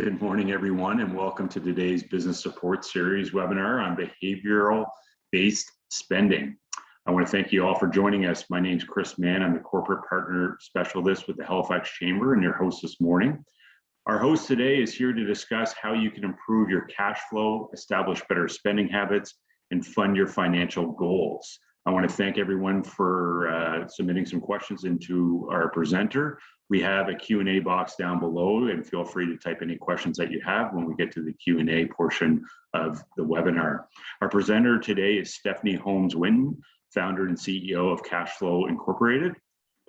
Good morning, everyone, and welcome to today's Business Support Series webinar on behavioral-based spending. I want to thank you all for joining us. My name is Chris Mann. I'm the Corporate Partner Specialist with the Halifax Chamber and your host this morning. Our host today is here to discuss how you can improve your cash flow, establish better spending habits, and fund your financial goals. I want to thank everyone for submitting some questions into our presenter. We have a Q&A box down below, and feel free to type any questions that you have when we get to the Q&A portion of the webinar. Our presenter today is Stephanie Holmes-Winton, founder and CEO of CacheFlo Incorporated.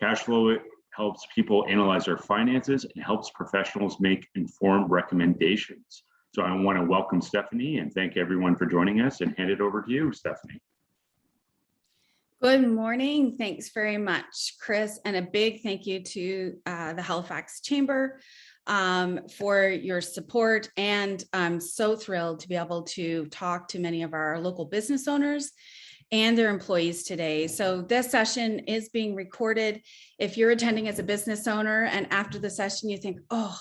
CacheFlo helps people analyze their finances and helps professionals make informed recommendations. So I want to welcome Stephanie and thank everyone for joining us and hand it over to you, Stephanie. Good morning. Thanks very much, Chris. And a big thank you to the Halifax Chamber for your support. And I'm so thrilled to be able to talk to many of our local business owners and their employees today. So this session is being recorded. If you're attending as a business owner and after the session you think, oh,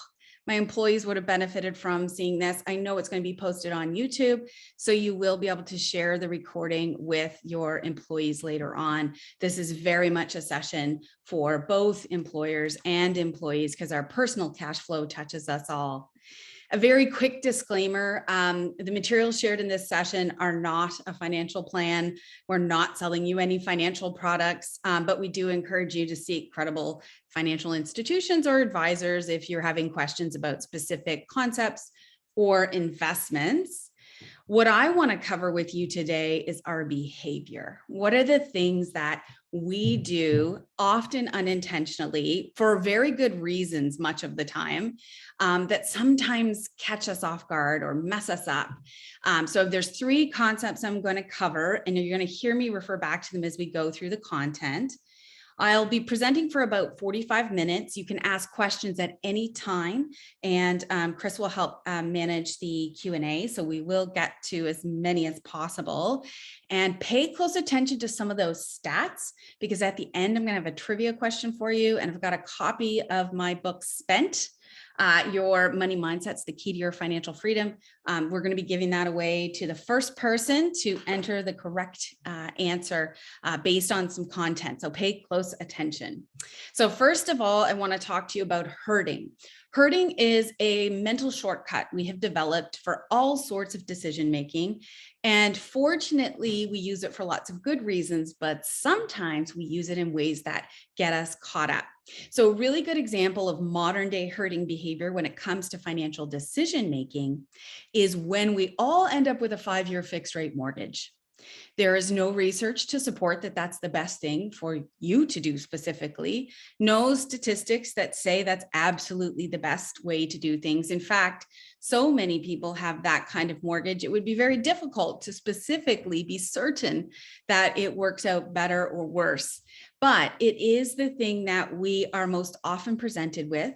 my employees would have benefited from seeing this, I know it's going to be posted on YouTube, so you will be able to share the recording with your employees later on. This is very much a session for both employers and employees because our personal cash flow touches us all. A very quick disclaimer, the materials shared in this session are not a financial plan. We're not selling you any financial products, but we do encourage you to seek credible financial institutions or advisors if you're having questions about specific concepts or investments. What I want to cover with you today is our behavior. What are the things that we do, often unintentionally, for very good reasons much of the time, that sometimes catch us off guard or mess us up? So there's three concepts I'm going to cover, and you're going to hear me refer back to them as we go through the content. I'll be presenting for about 45 minutes. You can ask questions at any time, and Chris will help manage the Q&A, so we will get to as many as possible. And pay close attention to some of those stats, because at the end, I'm going to have a trivia question for you, and I've got a copy of my book, Spent, Your Money Mindset's the Key to Your Financial Freedom. We're going to be giving that away to the first person to enter the correct answer based on some content. So pay close attention. So first of all, I want to talk to you about herding. Herding is a mental shortcut we have developed for all sorts of decision making. And fortunately, we use it for lots of good reasons, but sometimes we use it in ways that get us caught up. So a really good example of modern day herding behavior when it comes to financial decision making is when we all end up with a 5-year fixed rate mortgage. There is no research to support that that's the best thing for you to do specifically. No statistics that say that's absolutely the best way to do things. In fact, so many people have that kind of mortgage, it would be very difficult to specifically be certain that it works out better or worse. But it is the thing that we are most often presented with.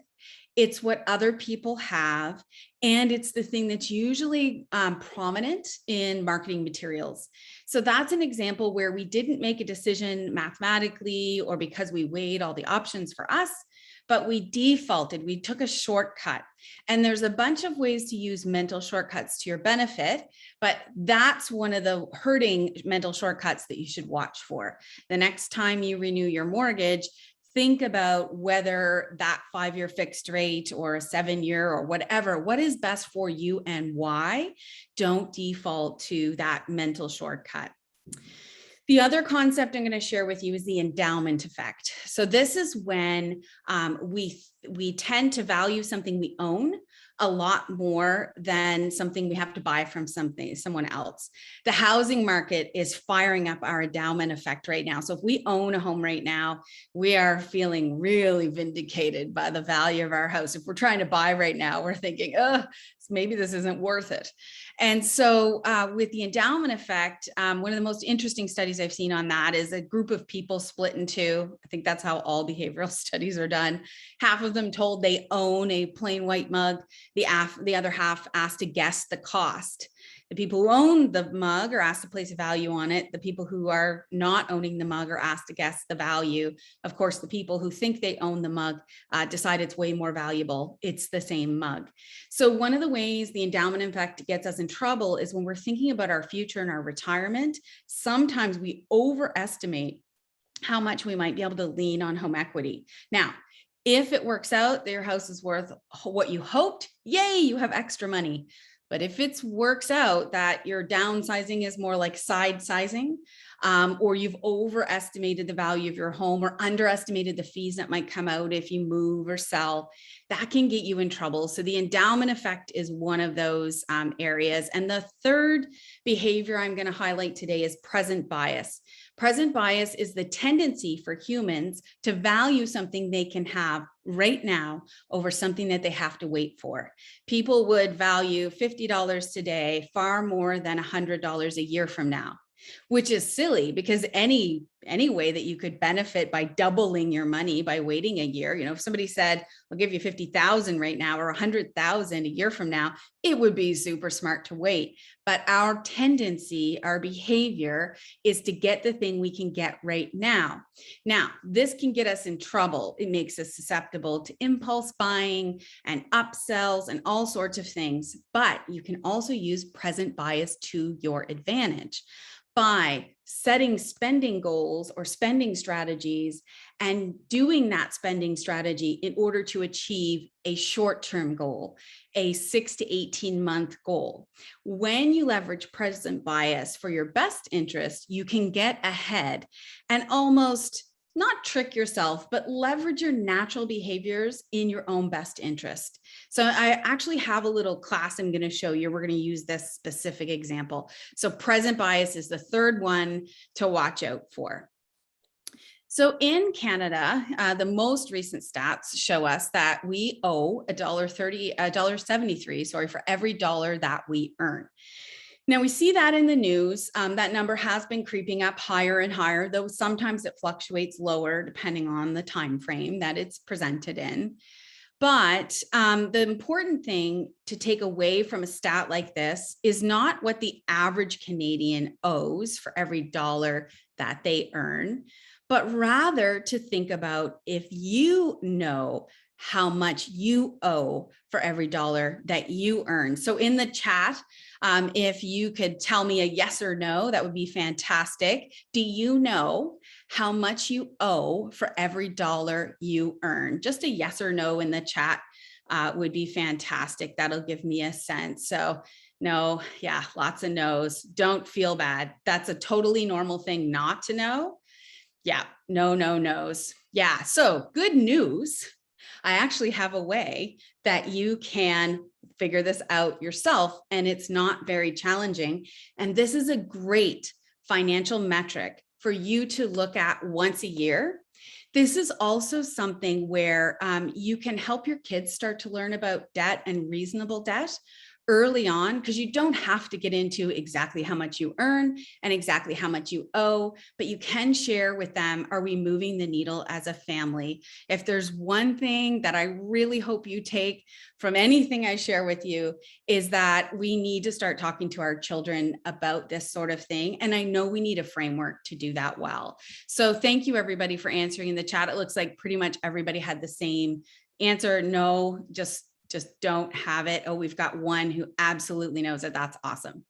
It's what other people have, and it's the thing that's usually prominent in marketing materials. So that's an example where we didn't make a decision mathematically or because we weighed all the options for us, but we defaulted, we took a shortcut. And there's a bunch of ways to use mental shortcuts to your benefit, but that's one of the hurting mental shortcuts that you should watch for. The next time you renew your mortgage, think about whether that 5-year fixed rate or a 7-year or whatever, what is best for you and why. Don't default to that mental shortcut. The other concept I'm going to share with you is the endowment effect. So this is when we tend to value something we own a lot more than something we have to buy from someone else. The housing market is firing up our endowment effect right now. So if we own a home right now, we are feeling really vindicated by the value of our house. If we're trying to buy right now, we're thinking, oh, maybe this isn't worth it. And so with the endowment effect, one of the most interesting studies I've seen on that is a group of people split in two. I think that's how all behavioral studies are done. Half of them told they own a plain white mug. The other half asked to guess the cost. The people who own the mug are asked to place a value on it. The people who are not owning the mug are asked to guess the value. Of course, the people who think they own the mug decide it's way more valuable. It's the same mug. So one of the ways the endowment effect gets us in trouble is when we're thinking about our future and our retirement, sometimes we overestimate how much we might be able to lean on home equity. Now, if it works out that your house is worth what you hoped, yay, you have extra money. But if it works out that your downsizing is more like side sizing, or you've overestimated the value of your home or underestimated the fees that might come out if you move or sell, that can get you in trouble. So the endowment effect is one of those areas. And the third behavior I'm going to highlight today is present bias. Present bias is the tendency for humans to value something they can have right now over something that they have to wait for. People would value $50 today far more than $100 a year from now, which is silly because any way that you could benefit by doubling your money by waiting a year, if somebody said, I'll give you 50,000 right now or 100,000 a year from now, it would be super smart to wait. But our tendency, our behavior is to get the thing we can get right now. Now, this can get us in trouble. It makes us susceptible to impulse buying and upsells and all sorts of things. But you can also use present bias to your advantage by setting spending goals or spending strategies and doing that spending strategy in order to achieve a short-term goal, a 6 to 18-month goal. When you leverage present bias for your best interest, you can get ahead and almost not trick yourself, but leverage your natural behaviors in your own best interest. So I actually have a little class I'm going to show you. We're going to use this specific example. So present bias is the third one to watch out for. So in Canada, the most recent stats show us that we owe $1.73, for every dollar that we earn. Now we see that in the news. That number has been creeping up higher and higher, though sometimes it fluctuates lower depending on the time frame that it's presented in. But the important thing to take away from a stat like this is not what the average Canadian owes for every dollar that they earn, but rather to think about if you know how much you owe for every dollar that you earn. So in the chat, if you could tell me a yes or no, that would be fantastic. Do you know how much you owe for every dollar you earn? Just a yes or no in the chat would be fantastic. That'll give me a sense. So no, yeah, lots of no's. Don't feel bad. That's a totally normal thing not to know. Yeah, no's. Yeah, so good news. I actually have a way that you can figure this out yourself, and it's not very challenging. And this is a great financial metric for you to look at once a year. This is also something where you can help your kids start to learn about debt and reasonable debt early on, because you don't have to get into exactly how much you earn and exactly how much you owe, but you can share with them, are we moving the needle as a family? If there's one thing that I really hope you take from anything I share with you, is that we need to start talking to our children about this sort of thing. And I know we need a framework to do that well. So thank you everybody for answering in the chat. It looks like pretty much everybody had the same answer. No, just don't have it. Oh, we've got one who absolutely knows it. That's awesome.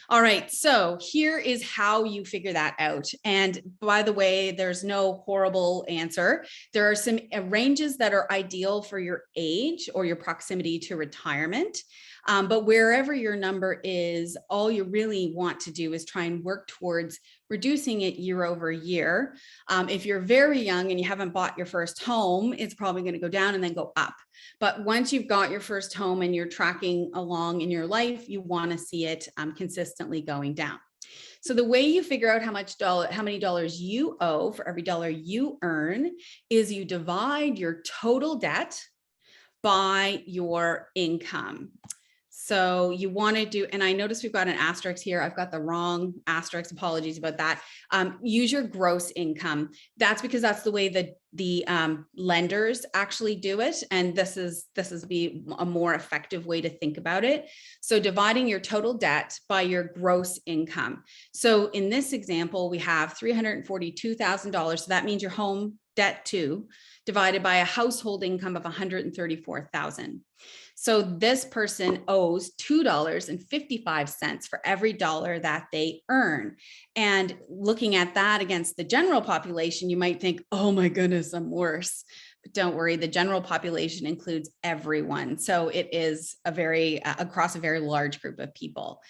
All right, so here is how you figure that out. And by the way, there's no horrible answer. There are some ranges that are ideal for your age or your proximity to retirement. But wherever your number is, all you really want to do is try and work towards reducing it year over year. If you're very young and you haven't bought your first home, it's probably going to go down and then go up. But once you've got your first home and you're tracking along in your life, you want to see it consistently going down. So the way you figure out how many dollars you owe for every dollar you earn is you divide your total debt by your income. So you want to do, and I notice we've got an asterisk here. I've got the wrong asterisk. Apologies about that. Use your gross income. That's because that's the way that the lenders actually do it. And this is be a more effective way to think about it. So dividing your total debt by your gross income. So in this example, we have $342,000. So that means your home debt too, divided by a household income of $134,000. So this person owes $2.55 for every dollar that they earn. And looking at that against the general population, you might think, oh my goodness, I'm worse. But don't worry, the general population includes everyone. So it is across a very large group of people.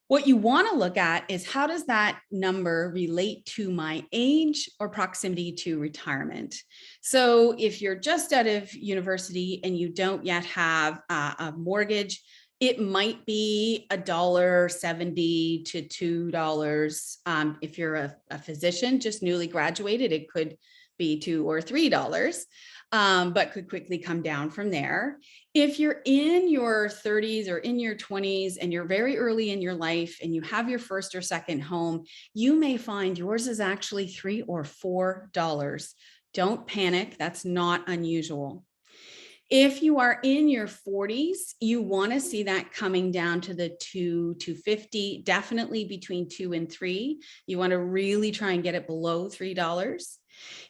What you want to look at is how does that number relate to my age or proximity to retirement? So if you're just out of university and you don't yet have a mortgage, it might be $1.70 to $2. If you're a physician just newly graduated, it could be $2 or $3. But could quickly come down from there. If you're in your 30s or in your 20s and you're very early in your life and you have your first or second home, you may find yours is actually $3 or $4. Don't panic, that's not unusual. If you are in your 40s, you want to see that coming down to the 250, definitely between 2 and 3. You want to really try and get it below $3.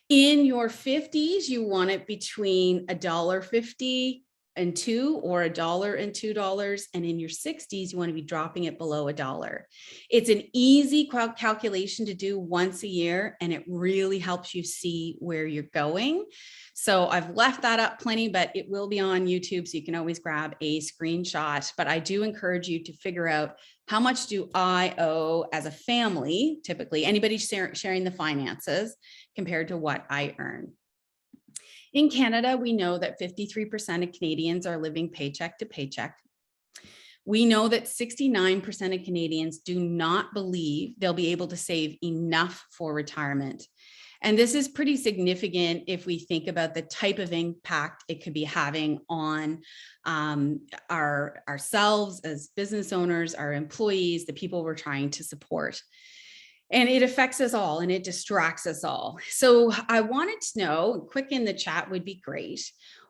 In your 50s, you want it between $1.50 and $2 or $1 and $2. And in your 60s, you want to be dropping it below $1. It's an easy calculation to do once a year, and it really helps you see where you're going. So I've left that up plenty, but it will be on YouTube, so you can always grab a screenshot. But I do encourage you to figure out how much do I owe as a family, typically anybody sharing the finances, compared to what I earn. In Canada, we know that 53% of Canadians are living paycheck to paycheck. We know that 69% of Canadians do not believe they'll be able to save enough for retirement. And this is pretty significant if we think about the type of impact it could be having on ourselves as business owners, our employees, the people we're trying to support. And it affects us all and it distracts us all. So I wanted to know, quick in the chat would be great.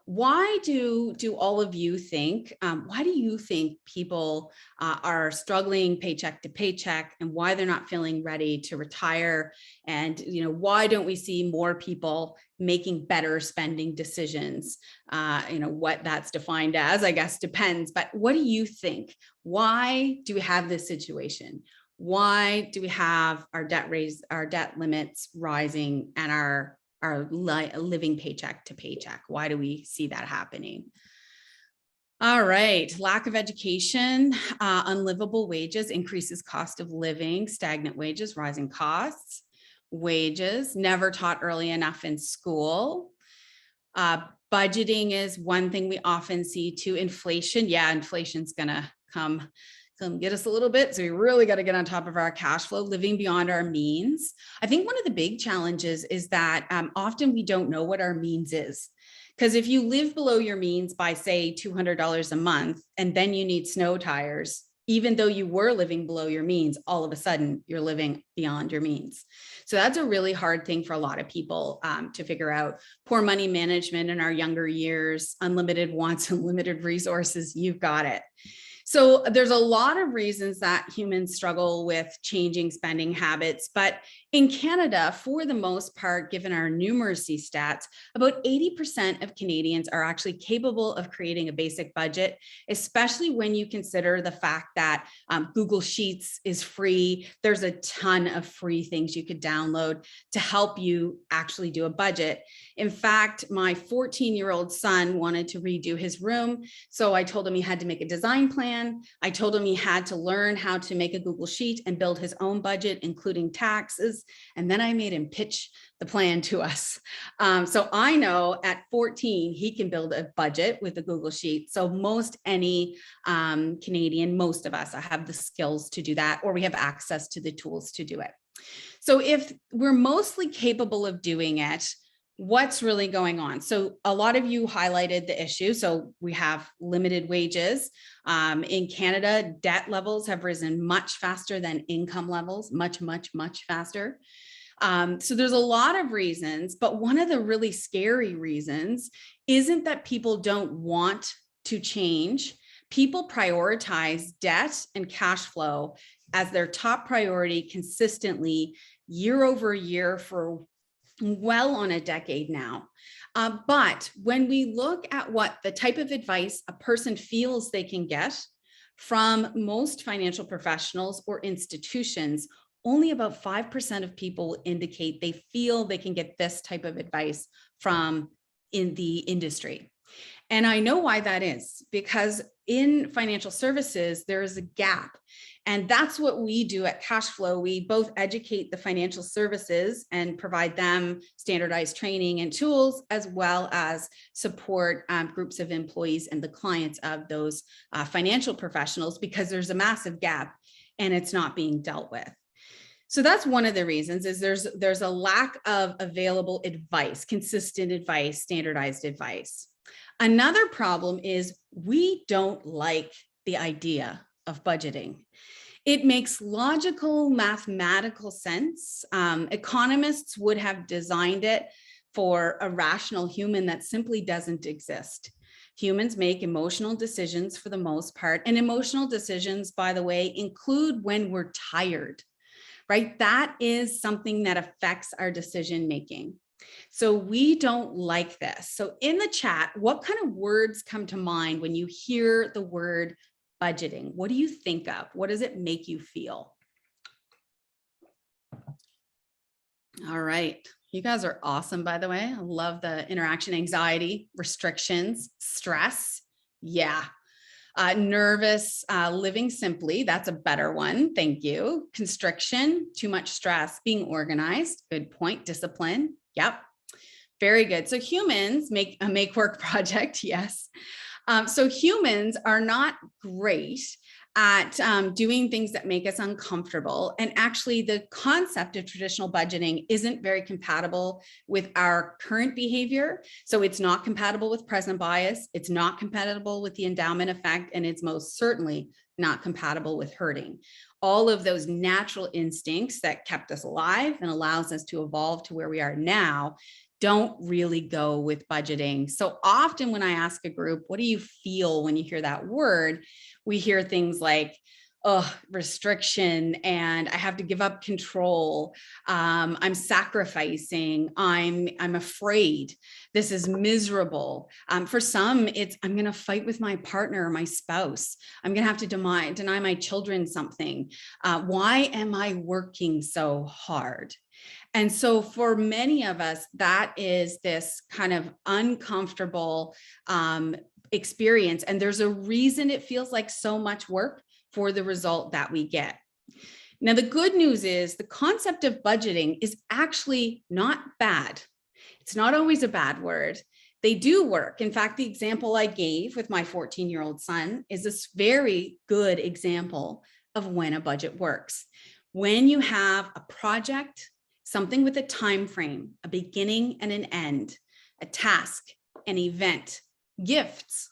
Why do all of you think, why do you think people are struggling paycheck to paycheck and why they're not feeling ready to retire? And, why don't we see more people making better spending decisions? What that's defined as, I guess, depends. But what do you think? Why do we have this situation? Why do we have our debt limits rising and our living paycheck to paycheck? Why do we see that happening? All right, lack of education, unlivable wages, increases cost of living, stagnant wages, rising costs, wages, never taught early enough in school. Budgeting is one thing we often see too. Inflation, inflation's gonna come get us a little bit. So we really got to get on top of our cash flow, living beyond our means. I think one of the big challenges is that often we don't know what our means is. Because if you live below your means by, say, $200 a month, and then you need snow tires, even though you were living below your means, all of a sudden you're living beyond your means. So that's a really hard thing for a lot of people to figure out. Poor money management in our younger years, unlimited wants, unlimited resources, you've got it. So there's a lot of reasons that humans struggle with changing spending habits, but in Canada, for the most part, given our numeracy stats, about 80% of Canadians are actually capable of creating a basic budget, especially when you consider the fact that Google Sheets is free. There's a ton of free things you could download to help you actually do a budget. In fact, my 14-year-old son wanted to redo his room, so I told him he had to make a design plan. I told him he had to learn how to make a Google Sheet and build his own budget, including taxes. And then I made him pitch the plan to us. So I know at 14, he can build a budget with a Google Sheet. So most any Canadian, most of us have the skills to do that, or we have access to the tools to do it. So if we're mostly capable of doing it, what's really going on? So a lot of you highlighted the issue. So we have limited wages. In Canada, debt levels have risen much faster than income levels, much faster. So there's a lot of reasons, but one of the really scary reasons isn't that people don't want to change. People prioritize debt and cash flow as their top priority consistently year over year for well on a decade now. But when we look at what the type of advice a person feels they can get from most financial professionals or institutions, only about 5% of people indicate they feel they can get this type of advice from in the industry. And I know why that is, because in financial services, there is a gap. And that's what we do at CacheFlo. We both educate the financial services and provide them standardized training and tools, as well as support groups of employees and the clients of those financial professionals, because there's a massive gap and it's not being dealt with. So that's one of the reasons, is there's a lack of available advice, consistent advice, standardized advice. Another problem is we don't like the idea of budgeting. It makes logical, mathematical sense. Economists would have designed it for a rational human that simply doesn't exist. Humans make emotional decisions for the most part, and emotional decisions, by the way, include when we're tired, right? That is something that affects our decision making. So we don't like this. So in the chat, what kind of words come to mind when you hear the word budgeting? What do you think of? What does it make you feel? All right. You guys are awesome, by the way. I love the interaction, anxiety, restrictions, stress. Yeah. Nervous, living simply. That's a better one. Thank you. Constriction, too much stress, being organized. Good point. Discipline. Yep. Very good. So humans make a make work project. Yes. So humans are not great at doing things that make us uncomfortable. And actually the concept of traditional budgeting isn't very compatible with our current behavior. So it's not compatible with present bias. It's not compatible with the endowment effect. And it's most certainly not compatible with herding. All of those natural instincts that kept us alive and allows us to evolve to where we are now don't really go with budgeting. So often when I ask a group, what do you feel when you hear that word? We hear things like, oh, restriction, and I have to give up control. I'm sacrificing. I'm afraid. This is miserable. For some, it's I'm going to fight with my partner or my spouse. I'm going to have to deny my children something. Why am I working so hard? And so for many of us, that is this kind of uncomfortable experience. And there's a reason it feels like so much work for the result that we get. Now, the good news is the concept of budgeting is actually not bad. It's not always a bad word. They do work. In fact, the example I gave with my 14-year-old son is this very good example of when a budget works. When you have a project, something with a time frame, a beginning and an end, a task, an event, gifts,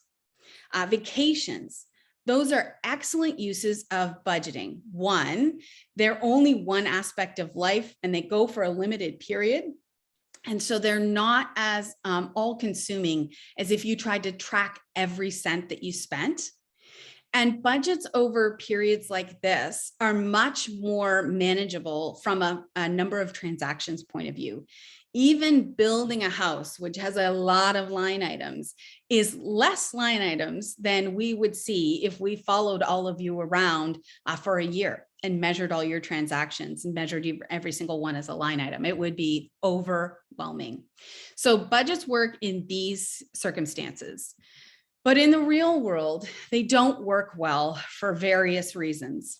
vacations. Those are excellent uses of budgeting. One, they're only one aspect of life and they go for a limited period. And so they're not as all-consuming as if you tried to track every cent that you spent. And budgets over periods like this are much more manageable from a number of transactions point of view. Even building a house, which has a lot of line items, is less line items than we would see if we followed all of you around for a year and measured all your transactions and measured every single one as a line item. It would be overwhelming. So budgets work in these circumstances. But in the real world, they don't work well for various reasons.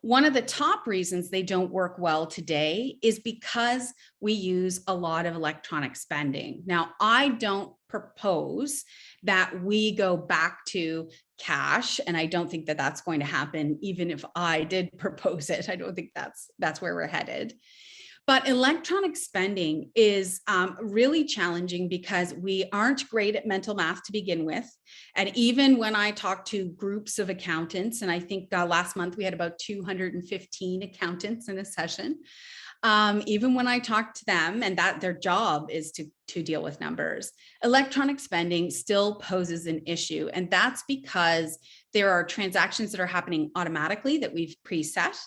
One of the top reasons they don't work well today is because we use a lot of electronic spending. Now, I don't propose that we go back to cash, and I don't think that that's going to happen, even if I did propose it. I don't think that's where we're headed. But electronic spending is really challenging because we aren't great at mental math to begin with. And even when I talk to groups of accountants, and I think last month we had about 215 accountants in a session, even when I talk to them and that their job is to deal with numbers, electronic spending still poses an issue. And that's because there are transactions that are happening automatically that we've preset,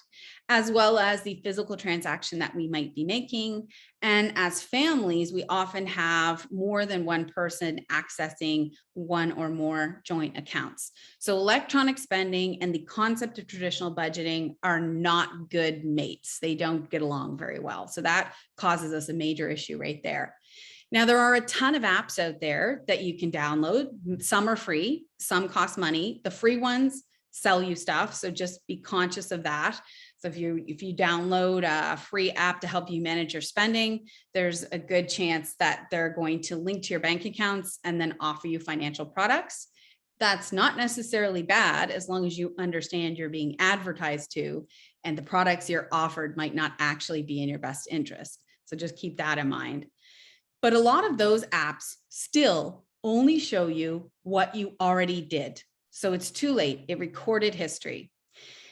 as well as the physical transaction that we might be making. And as families, we often have more than one person accessing one or more joint accounts. So electronic spending and the concept of traditional budgeting are not good mates. They don't get along very well. So that causes us a major issue right there. Now, there are a ton of apps out there that you can download. Some are free, some cost money. The free ones sell you stuff, so just be conscious of that. So if you download a free app to help you manage your spending, there's a good chance that they're going to link to your bank accounts and then offer you financial products. That's not necessarily bad as long as you understand you're being advertised to and the products you're offered might not actually be in your best interest. So just keep that in mind. But a lot of those apps still only show you what you already did. So it's too late. It recorded history.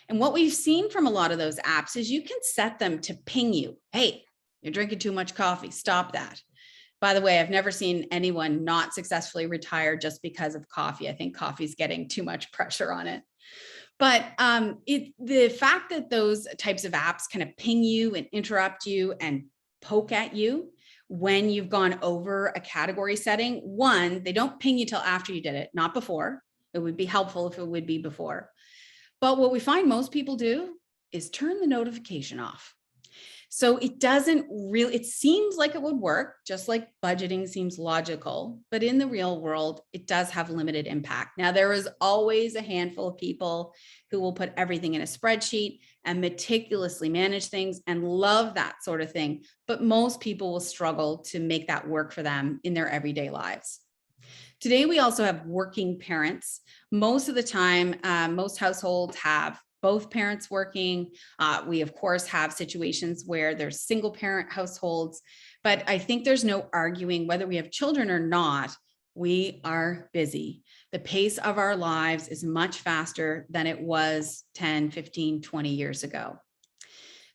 And what we've seen from a lot of those apps is you can set them to ping you. Hey, you're drinking too much coffee. Stop that. By the way, I've never seen anyone not successfully retire just because of coffee. I think coffee's getting too much pressure on it. But the fact that those types of apps kind of ping you and interrupt you and poke at you when you've gone over a category setting, one, they don't ping you till after you did it, not before. It would be helpful if it would be before. But what we find most people do is turn the notification off. So it doesn't really, it seems like it would work, just like budgeting seems logical, but in the real world, it does have limited impact. Now, there is always a handful of people who will put everything in a spreadsheet and meticulously manage things and love that sort of thing. But most people will struggle to make that work for them in their everyday lives. Today, we also have working parents. Most of the time, most households have both parents working. We, of course, have situations where there's single parent households, but I think there's no arguing whether we have children or not, we are busy. The pace of our lives is much faster than it was 10, 15, 20 years ago.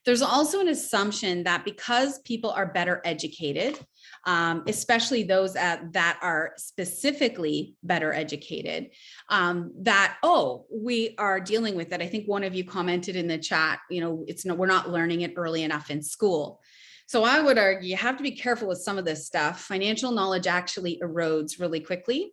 There's also an assumption that because people are better educated, especially those that are specifically better educated, that, oh, we are dealing with it. I think one of you commented in the chat, we're not learning it early enough in school. So I would argue you have to be careful with some of this stuff. Financial knowledge actually erodes really quickly.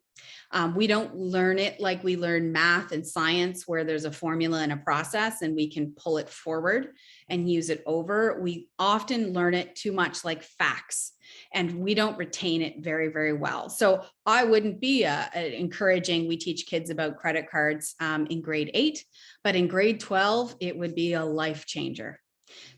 We don't learn it like we learn math and science, where there's a formula and a process and we can pull it forward and use it over. We often learn it too much like facts, and we don't retain it very, very well. So I wouldn't be encouraging we teach kids about credit cards in grade 8, but in grade 12, it would be a life changer.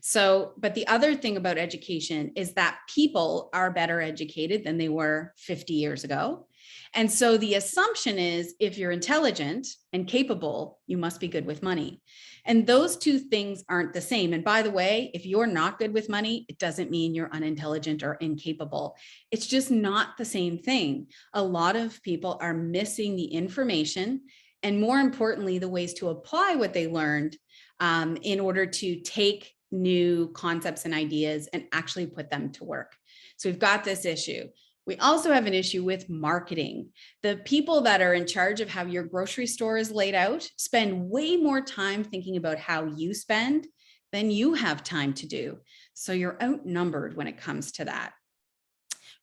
So, but the other thing about education is that people are better educated than they were 50 years ago. And so the assumption is if you're intelligent and capable, you must be good with money. And those two things aren't the same. And by the way, if you're not good with money, it doesn't mean you're unintelligent or incapable. It's just not the same thing. A lot of people are missing the information and, more importantly, the ways to apply what they learned in order to take new concepts and ideas and actually put them to work. So we've got this issue. We also have an issue with marketing. The people that are in charge of how your grocery store is laid out spend way more time thinking about how you spend than you have time to do. So you're outnumbered when it comes to that.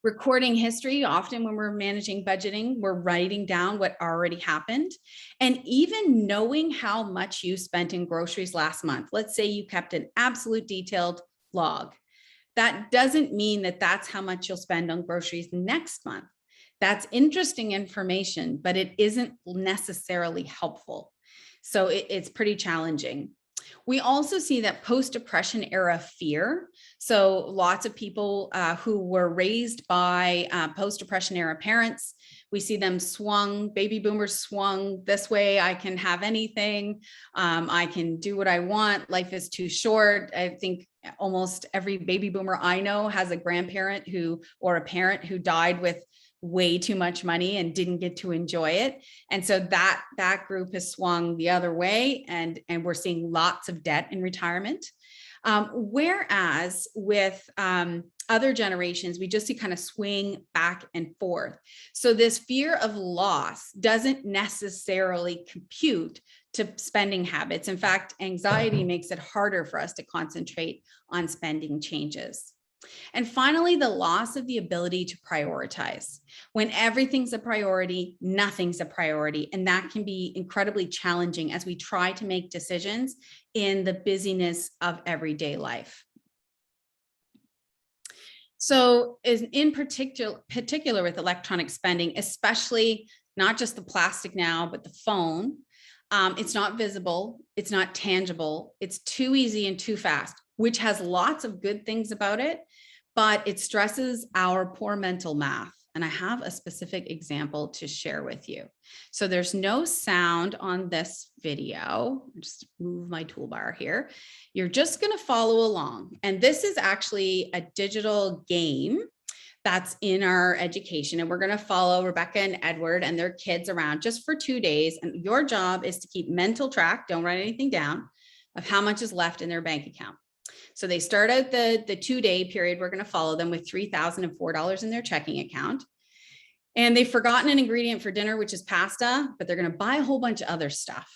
Recording history, often when we're managing budgeting, we're writing down what already happened. And even knowing how much you spent in groceries last month. Let's say you kept an absolute detailed log. That doesn't mean that that's how much you'll spend on groceries next month. That's interesting information, but it isn't necessarily helpful. So it's pretty challenging. We also see that post-depression era fear. So lots of people who were raised by post-depression era parents, We see them swung, baby boomers swung this way. I can have anything. I can do what I want. Life is too short. I think almost every baby boomer I know has a grandparent or a parent who died with way too much money and didn't get to enjoy it. And so that group has swung the other way, and we're seeing lots of debt in retirement. Whereas with other generations, we just see kind of swing back and forth. So this fear of loss doesn't necessarily compute to spending habits. In fact, anxiety makes it harder for us to concentrate on spending changes. And finally, the loss of the ability to prioritize. When everything's a priority, nothing's a priority. And that can be incredibly challenging as we try to make decisions in the busyness of everyday life. So in particular with electronic spending, especially not just the plastic now, but the phone, it's not visible, it's not tangible, it's too easy and too fast, which has lots of good things about it, but it stresses our poor mental math. And I have a specific example to share with you. So there's no sound on this video. Just move my toolbar here. You're just going to follow along. And this is actually a digital game that's in our education. And we're going to follow Rebecca and Edward and their kids around just for 2 days. And your job is to keep mental track, don't write anything down, of how much is left in their bank account. So they start out the 2-day period. We're going to follow them with $3,004 in their checking account. And they've forgotten an ingredient for dinner, which is pasta, but they're going to buy a whole bunch of other stuff.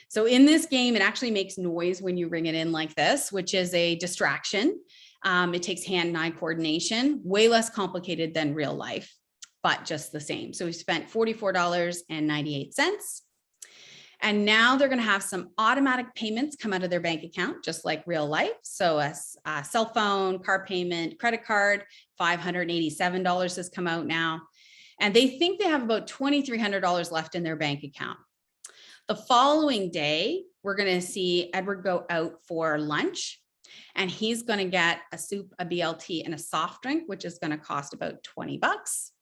So in this game, it actually makes noise when you ring it in like this, which is a distraction. It takes hand and eye coordination, way less complicated than real life, but just the same. So we spent $44.98. And now they're going to have some automatic payments come out of their bank account, just like real life. So a cell phone, car payment, credit card, $587 has come out now. And they think they have about $2,300 left in their bank account. The following day, we're going to see Edward go out for lunch, and he's going to get a soup, a BLT, and a soft drink, which is going to cost about 20 bucks.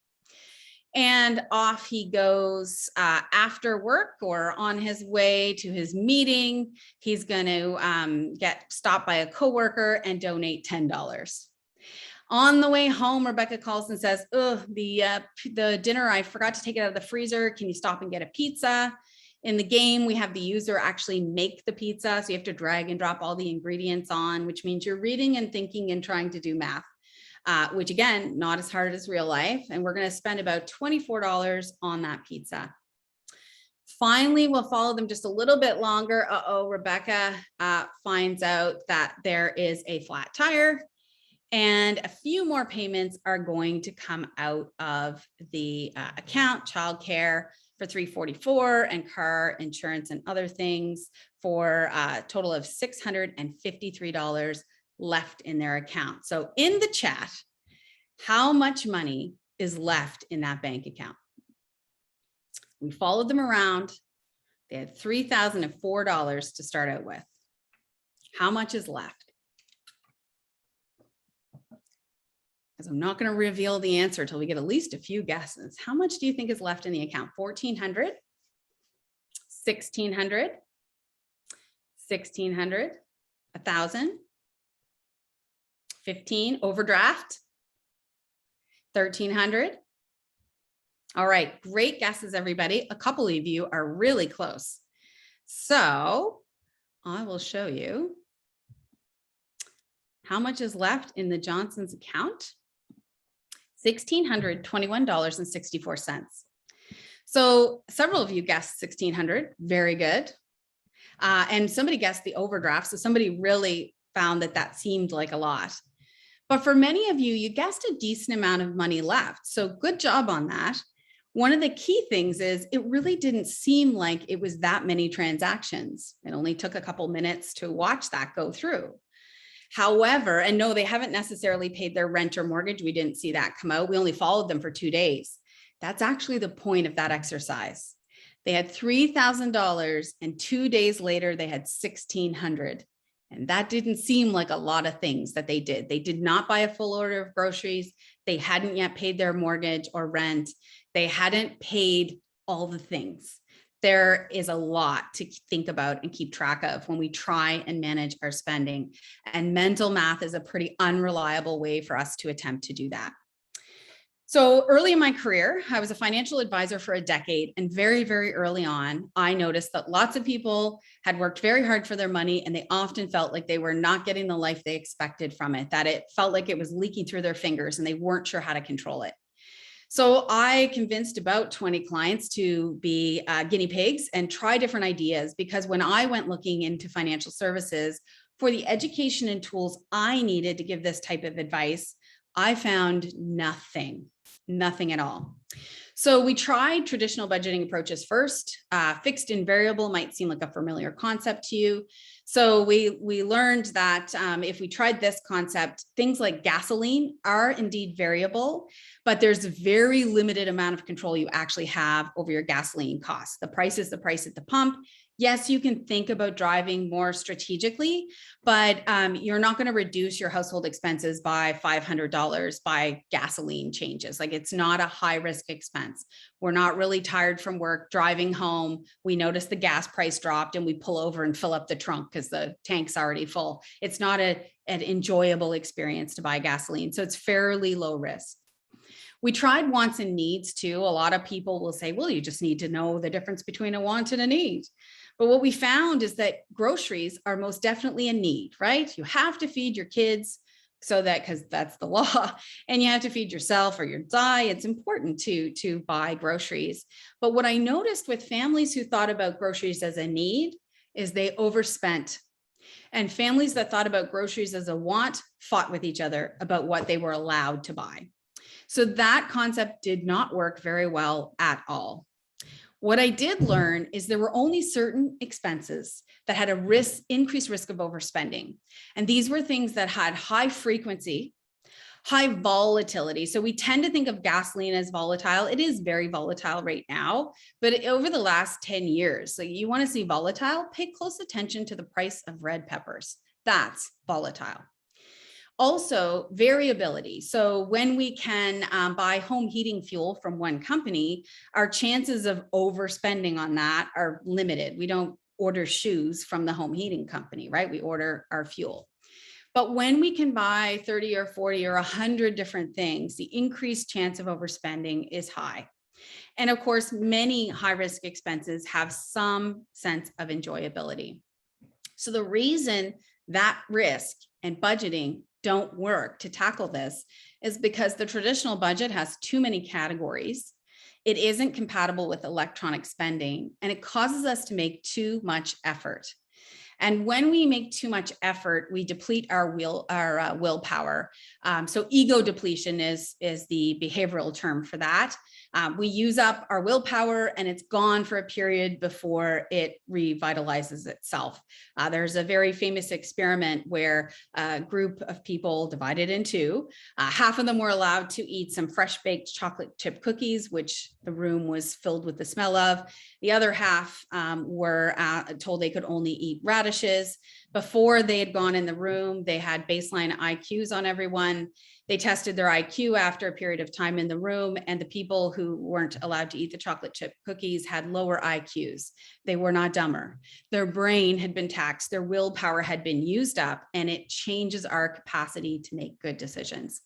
And off he goes after work or on his way to his meeting. He's going to get stopped by a coworker and donate $10. On the way home, Rebecca calls and says, "Oh, the dinner, I forgot to take it out of the freezer. Can you stop and get a pizza?" In the game, we have the user actually make the pizza. So you have to drag and drop all the ingredients on, which means you're reading and thinking and trying to do math. Which again, not as hard as real life. And we're going to spend about $24 on that pizza. Finally, we'll follow them just a little bit longer. Rebecca finds out that there is a flat tire, and a few more payments are going to come out of the account, childcare for $344 and car insurance and other things for a total of $653 left in their account. So in the chat, how much money is left in that bank account? We followed them around. They had $3,004 to start out with. How much is left? Because I'm not going to reveal the answer until we get at least a few guesses. How much do you think is left in the account? $1,400, $1,600, $1,600, $1,000, 15, overdraft, 1,300. All right, great guesses, everybody. A couple of you are really close. So I will show you how much is left in the Johnson's account. $1,621.64. So several of you guessed 1,600, very good. And somebody guessed the overdraft. So somebody really found that seemed like a lot. But for many of you, you guessed a decent amount of money left. So good job on that. One of the key things is it really didn't seem like it was that many transactions. It only took a couple minutes to watch that go through. However, and no, they haven't necessarily paid their rent or mortgage. We didn't see that come out. We only followed them for 2 days. That's actually the point of that exercise. They had $3,000 and 2 days later, they had $1,600. And that didn't seem like a lot of things that they did. They did not buy a full order of groceries. They hadn't yet paid their mortgage or rent. They hadn't paid all the things. There is a lot to think about and keep track of when we try and manage our spending. And mental math is a pretty unreliable way for us to attempt to do that. So early in my career, I was a financial advisor for a decade, and very, very early on, I noticed that lots of people had worked very hard for their money, and they often felt like they were not getting the life they expected from it, that it felt like it was leaking through their fingers and they weren't sure how to control it. So I convinced about 20 clients to be guinea pigs and try different ideas, because when I went looking into financial services for the education and tools I needed to give this type of advice, I found nothing at all. So we tried traditional budgeting approaches first. Fixed and variable might seem like a familiar concept to you. So we learned that if we tried this concept, things like gasoline are indeed variable, but there's a very limited amount of control you actually have over your gasoline costs. The price is the price at the pump. Yes, you can think about driving more strategically, but you're not going to reduce your household expenses by $500 by gasoline changes. Like, it's not a high risk expense. We're not really tired from work, driving home. We notice the gas price dropped and we pull over and fill up the trunk because the tank's already full. It's not an enjoyable experience to buy gasoline. So it's fairly low risk. We tried wants and needs too. A lot of people will say, well, you just need to know the difference between a want and a need. But what we found is that groceries are most definitely a need, right? You have to feed your kids because that's the law, and you have to feed yourself or your diet. It's important to buy groceries. But what I noticed with families who thought about groceries as a need is they overspent. And families that thought about groceries as a want fought with each other about what they were allowed to buy. So that concept did not work very well at all. What I did learn is there were only certain expenses that had a increased risk of overspending. And these were things that had high frequency, high volatility. So we tend to think of gasoline as volatile. It is very volatile right now, but over the last 10 years, so you want to see volatile, pay close attention to the price of red peppers. That's volatile. Also, variability. So when we can buy home heating fuel from one company, our chances of overspending on that are limited. We don't order shoes from the home heating company, right? We order our fuel. But when we can buy 30 or 40 or 100 different things, the increased chance of overspending is high. And of course, many high-risk expenses have some sense of enjoyability. So the reason that risk and budgeting don't work to tackle this is because the traditional budget has too many categories. It isn't compatible with electronic spending, and it causes us to make too much effort. And when we make too much effort, we deplete our willpower. So ego depletion is the behavioral term for that. We use up our willpower and it's gone for a period before it revitalizes itself. There's a very famous experiment where a group of people divided in two. Half of them were allowed to eat some fresh baked chocolate chip cookies, which the room was filled with the smell of. The other half were told they could only eat radishes. Before they had gone in the room, they had baseline IQs on everyone. They tested their IQ after a period of time in the room, and the people who weren't allowed to eat the chocolate chip cookies had lower IQs. They were not dumber. Their brain had been taxed, their willpower had been used up, and it changes our capacity to make good decisions.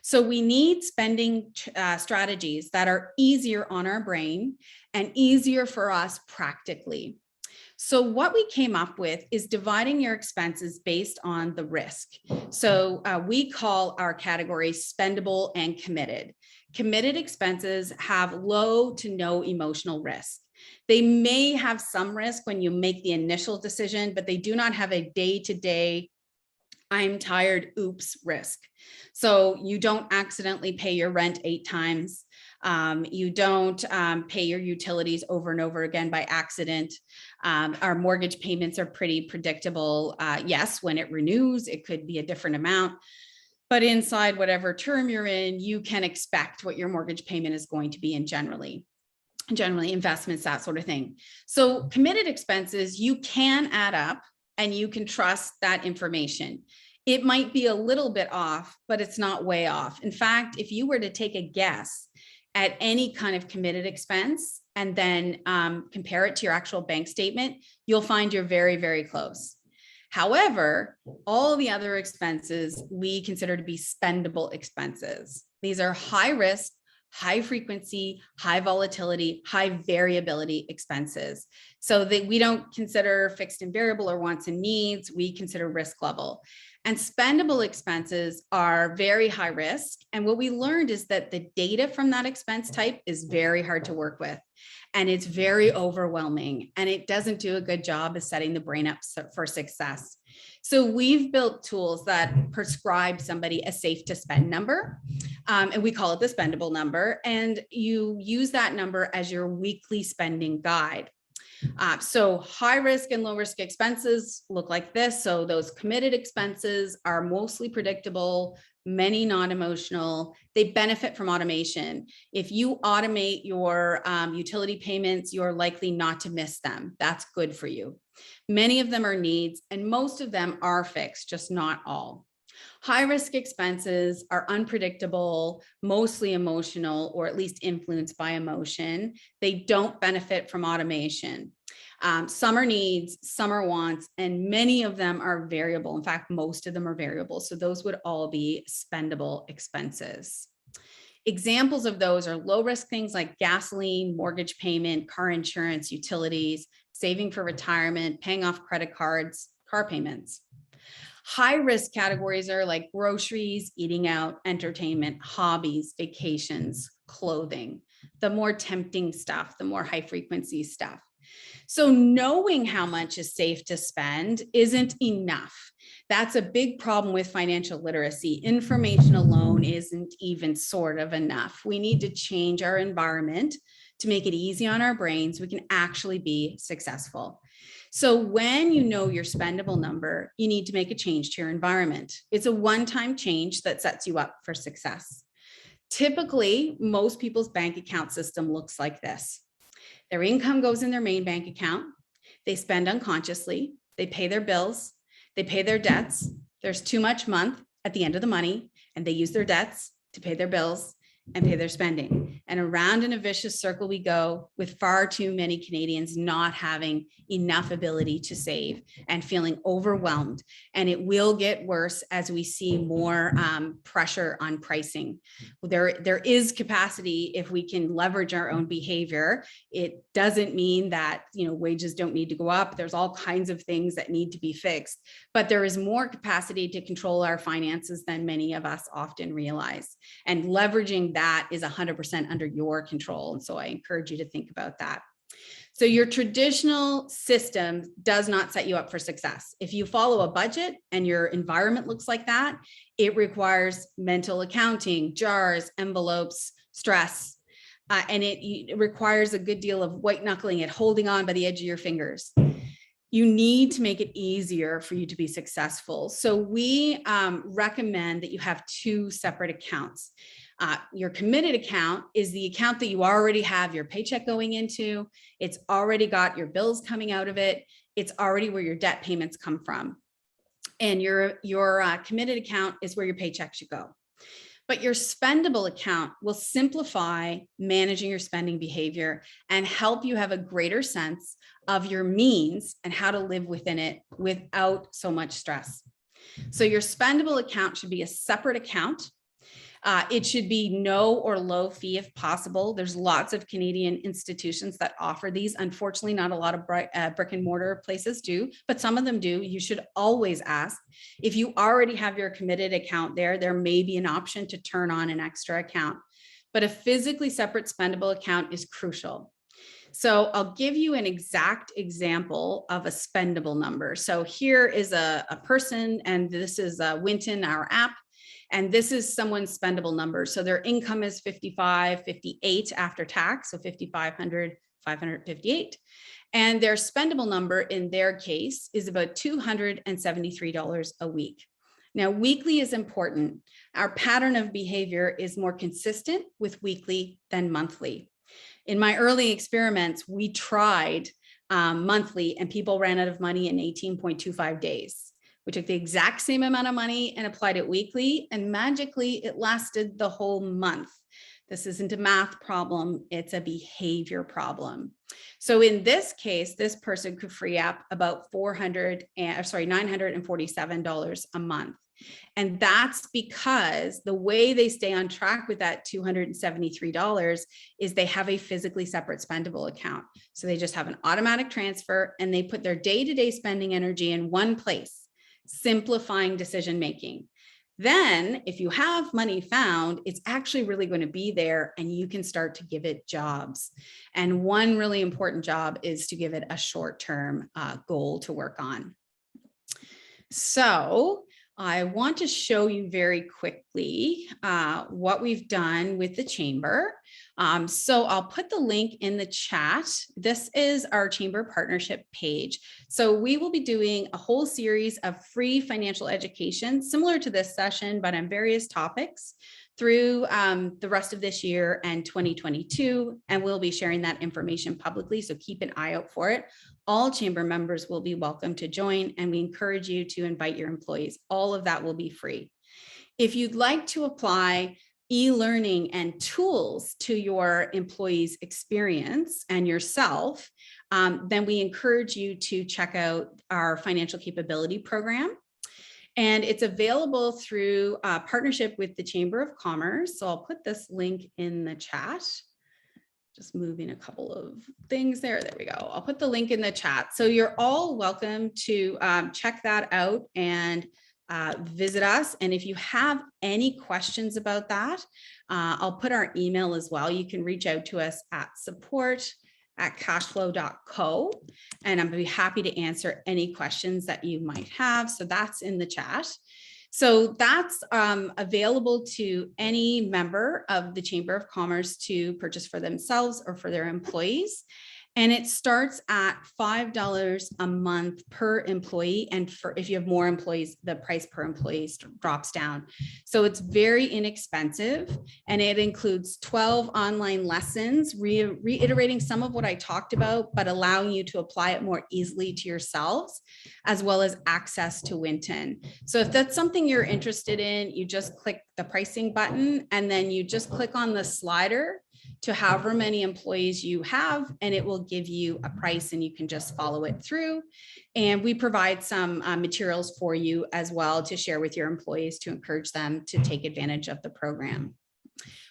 So we need spending strategies that are easier on our brain and easier for us practically. So what we came up with is dividing your expenses based on the risk. So we call our categories spendable and committed. Committed expenses have low to no emotional risk. They may have some risk when you make the initial decision, but they do not have a day-to-day I'm tired, oops risk. So you don't accidentally pay your rent 8 times. You don't pay your utilities over and over again by accident. Our mortgage payments are pretty predictable. Yes, when it renews, it could be a different amount, but inside whatever term you're in, you can expect what your mortgage payment is going to be, and generally investments, that sort of thing. So committed expenses, you can add up and you can trust that information. It might be a little bit off, but it's not way off. In fact, if you were to take a guess at any kind of committed expense and then compare it to your actual bank statement, you'll find you're very, very close. However, all the other expenses we consider to be spendable expenses. These are high risk, high frequency, high volatility, high variability expenses. So that we don't consider fixed and variable or wants and needs, we consider risk level. And spendable expenses are very high risk. And what we learned is that the data from that expense type is very hard to work with. And it's very overwhelming, and it doesn't do a good job of setting the brain up for success. So we've built tools that prescribe somebody a safe to spend number, and we call it the spendable number. And you use that number as your weekly spending guide. So high risk and low risk expenses look like this. So those committed expenses are mostly predictable, many non-emotional. They benefit from automation. If you automate your utility payments, you're likely not to miss them. That's good for you. Many of them are needs, and most of them are fixed, just not all. High risk expenses are unpredictable, mostly emotional, or at least influenced by emotion. They don't benefit from automation. Some are needs, some are wants, and many of them are variable. In fact, most of them are variable. So those would all be spendable expenses. Examples of those are low risk things like gasoline, mortgage payment, car insurance, utilities, saving for retirement, paying off credit cards, car payments. High risk categories are like groceries, eating out, entertainment, hobbies, vacations, clothing, the more tempting stuff, the more high frequency stuff. So knowing how much is safe to spend isn't enough. That's a big problem with financial literacy. Information alone isn't even sort of enough. We need to change our environment to make it easy on our brains. We can actually be successful. So when you know your spendable number, you need to make a change to your environment. It's a one-time change that sets you up for success. Typically, most people's bank account system looks like this. Their income goes in their main bank account. They spend unconsciously. They pay their bills. They pay their debts. There's too much month at the end of the money, and they use their debts to pay their bills and pay their spending. And around in a vicious circle we go, with far too many Canadians not having enough ability to save and feeling overwhelmed. And it will get worse as we see more pressure on pricing. There is capacity if we can leverage our own behavior. It doesn't mean that, wages don't need to go up. There's all kinds of things that need to be fixed, but there is more capacity to control our finances than many of us often realize. And leveraging that is 100% under your control. And so I encourage you to think about that. So your traditional system does not set you up for success. If you follow a budget and your environment looks like that, it requires mental accounting, jars, envelopes, stress, and it requires a good deal of white knuckling it, holding on by the edge of your fingers. You need to make it easier for you to be successful. So we recommend that you have two separate accounts. Your committed account is the account that you already have your paycheck going into. It's already got your bills coming out of it. It's already where your debt payments come from. And your committed account is where your paycheck should go. But your spendable account will simplify managing your spending behavior and help you have a greater sense of your means and how to live within it without so much stress. So your spendable account should be a separate account. It should be no or low fee if possible. There's lots of Canadian institutions that offer these. Unfortunately, not a lot of brick and mortar places do, but some of them do. You should always ask. If you already have your committed account there may be an option to turn on an extra account, but a physically separate spendable account is crucial. So I'll give you an exact example of a spendable number. So here is a person, and this is Winton, our app. And this is someone's spendable number. So their income is $55.58 after tax, so $5,558. And their spendable number in their case is about $273 a week. Now, weekly is important. Our pattern of behavior is more consistent with weekly than monthly. In my early experiments, we tried monthly, and people ran out of money in 18.25 days. We took the exact same amount of money and applied it weekly, and magically it lasted the whole month. This isn't a math problem, it's a behavior problem. So in this case, this person could free up about $947 a month. And that's because the way they stay on track with that $273 is they have a physically separate spendable account. So they just have an automatic transfer and they put their day-to-day spending energy in one place, simplifying decision-making. Then if you have money found, it's actually really going to be there and you can start to give it jobs. And one really important job is to give it a short-term goal to work on. So I want to show you very quickly what we've done with the chamber. So I'll put the link in the chat. This is our chamber partnership page. So we will be doing a whole series of free financial education, similar to this session, but on various topics through the rest of this year and 2022. And we'll be sharing that information publicly. So keep an eye out for it. All chamber members will be welcome to join, and we encourage you to invite your employees. All of that will be free. If you'd like to apply e-learning and tools to your employees' experience and yourself, then we encourage you to check out our financial capability program. And it's available through a partnership with the Chamber of Commerce. So I'll put this link in the chat. Just moving a couple of things there. There we go. I'll put the link in the chat. So you're all welcome to check that out and visit us. And if you have any questions about that, I'll put our email as well. You can reach out to us at support@cacheflo.co, and I'd be happy to answer any questions that you might have. So that's in the chat. So that's available to any member of the Chamber of Commerce to purchase for themselves or for their employees. And it starts at $5 a month per employee. And for if you have more employees, the price per employee drops down. So it's very inexpensive. And it includes 12 online lessons, reiterating some of what I talked about, but allowing you to apply it more easily to yourselves, as well as access to Winton. So if that's something you're interested in, you just click the pricing button and then you just click on the slider to however many employees you have, and it will give you a price and you can just follow it through. And we provide some materials for you as well to share with your employees to encourage them to take advantage of the program.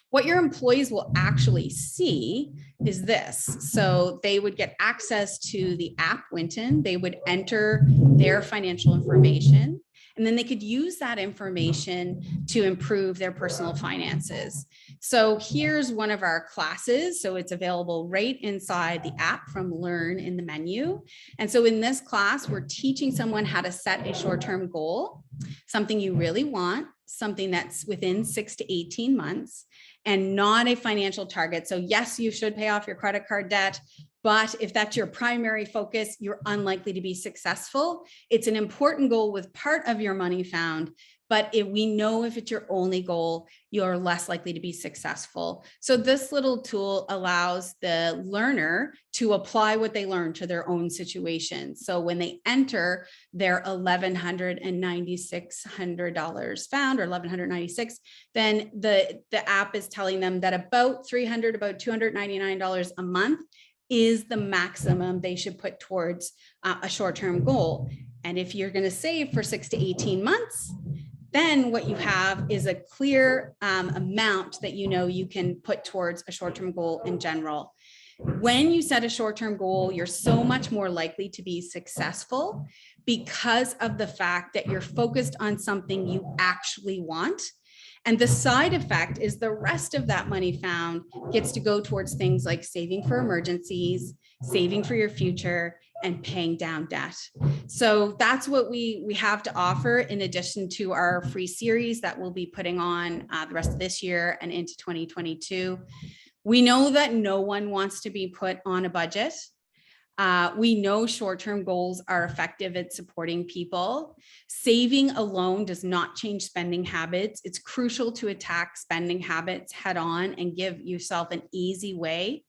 What your employees will actually see is this. So they would get access to the app Winton, they would enter their financial information, and then they could use that information to improve their personal finances. So here's one of our classes. So it's available right inside the app from Learn in the menu. And so in this class, we're teaching someone how to set a short-term goal, something you really want, something that's within 6 to 18 months, and not a financial target. So yes, you should pay off your credit card debt, but if that's your primary focus, you're unlikely to be successful. It's an important goal with part of your money found, but if we know if it's your only goal, you're less likely to be successful. So this little tool allows the learner to apply what they learned to their own situation. So when they enter their $1,196 found, or $1,196, then the app is telling them that about $299 a month is the maximum they should put towards a short-term goal. And if you're going to save for 6 to 18 months, then what you have is a clear amount that you know you can put towards a short-term goal in general. When you set a short-term goal, you're so much more likely to be successful because of the fact that you're focused on something you actually want. And the side effect is the rest of that money found gets to go towards things like saving for emergencies, saving for your future, and paying down debt. So that's what we have to offer in addition to our free series that we'll be putting on the rest of this year and into 2022. We know that no one wants to be put on a budget. We know short-term goals are effective at supporting people. Saving alone does not change spending habits. It's crucial to attack spending habits head on and give yourself an easy way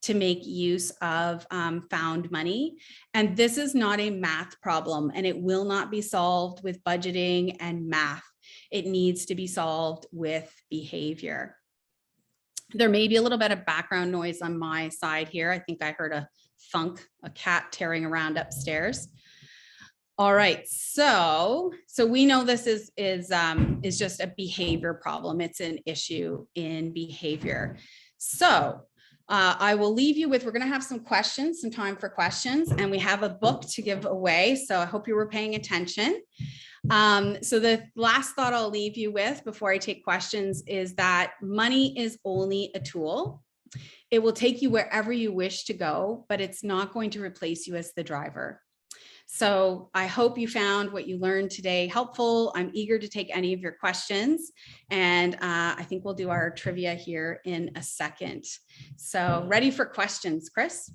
to make use of found money. And this is not a math problem, and it will not be solved with budgeting and math. It needs to be solved with behavior. There may be a little bit of background noise on my side here. I think I heard a thunk, a cat tearing around upstairs. All right, so we know this is just a behavior problem. It's an issue in behavior. So I will leave you with, we're going to have some questions, some time for questions, and we have a book to give away. So I hope you were paying attention. So the last thought I'll leave you with before I take questions is that money is only a tool. It will take you wherever you wish to go, but it's not going to replace you as the driver. So I hope you found what you learned today helpful. I'm eager to take any of your questions, and I think we'll do our trivia here in a second. So ready for questions, Chris?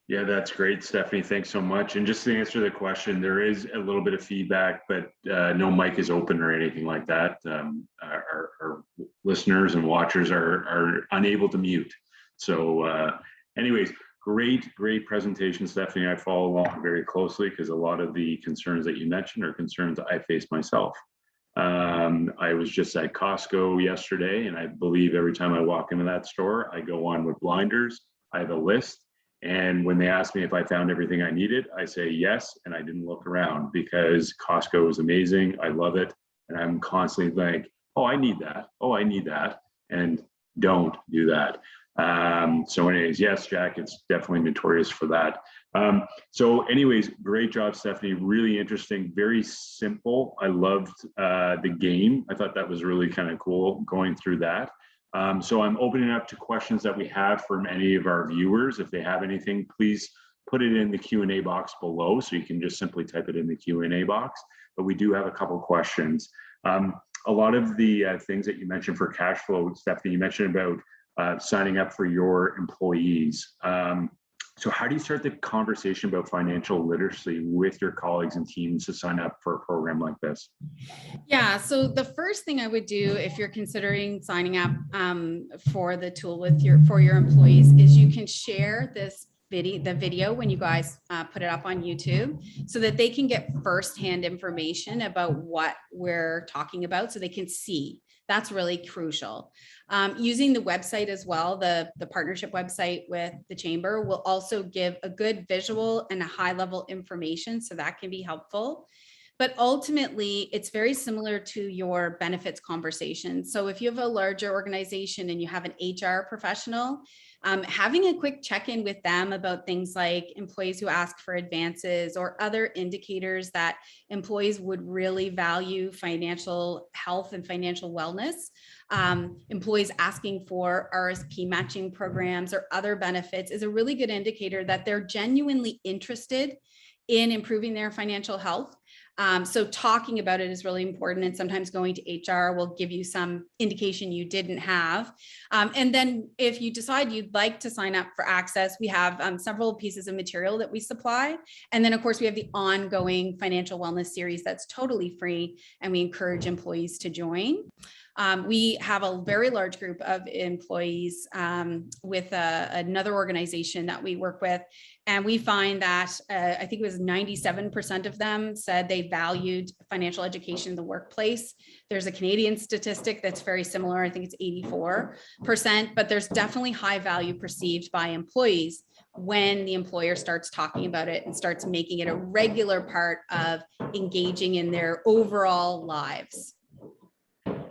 Yeah, that's great, Stephanie. Thanks so much. And just to answer the question, there is a little bit of feedback, but no mic is open or anything like that. Our listeners and watchers are unable to mute. So anyways, great presentation, Stephanie. I follow along very closely because a lot of the concerns that you mentioned are concerns I face myself. I was just at Costco yesterday, and I believe every time I walk into that store, I go on with blinders. I have a list. And when they ask me if I found everything I needed, I say yes, and I didn't look around because Costco is amazing. I love it. And I'm constantly like, oh, I need that. Oh, I need that. And don't do that. So anyways, yes, Jack, it's definitely notorious for that. So anyways, great job, Stephanie. Really interesting, very simple. I loved the game. I thought that was really kind of cool going through that. So I'm opening up to questions that we have from any of our viewers. If they have anything, please put it in the Q&A box below. So you can just simply type it in the Q&A box. But we do have a couple questions. A lot of the things that you mentioned for CacheFlo, Stephanie, you mentioned about signing up for your employees. So how do you start the conversation about financial literacy with your colleagues and teams to sign up for a program like this? Yeah, so the first thing I would do if you're considering signing up for the tool with your employees is you can share this video when you guys put it up on YouTube so that they can get firsthand information about what we're talking about so they can see. That's really crucial. Using the website as well, the partnership website with the Chamber will also give a good visual and a high level information, so that can be helpful. But ultimately, it's very similar to your benefits conversation. So if you have a larger organization and you have an HR professional, having a quick check-in with them about things like employees who ask for advances or other indicators that employees would really value financial health and financial wellness. Employees asking for RSP matching programs or other benefits is a really good indicator that they're genuinely interested in improving their financial health. So talking about it is really important, and sometimes going to HR will give you some indication you didn't have. And then if you decide you'd like to sign up for access, we have several pieces of material that we supply. And then of course we have the ongoing financial wellness series that's totally free, and we encourage employees to join. We have a very large group of employees with another organization that we work with. And we find that I think it was 97% of them said they valued financial education in the workplace. There's a Canadian statistic that's very similar. I think it's 84%, but there's definitely high value perceived by employees when the employer starts talking about it and starts making it a regular part of engaging in their overall lives.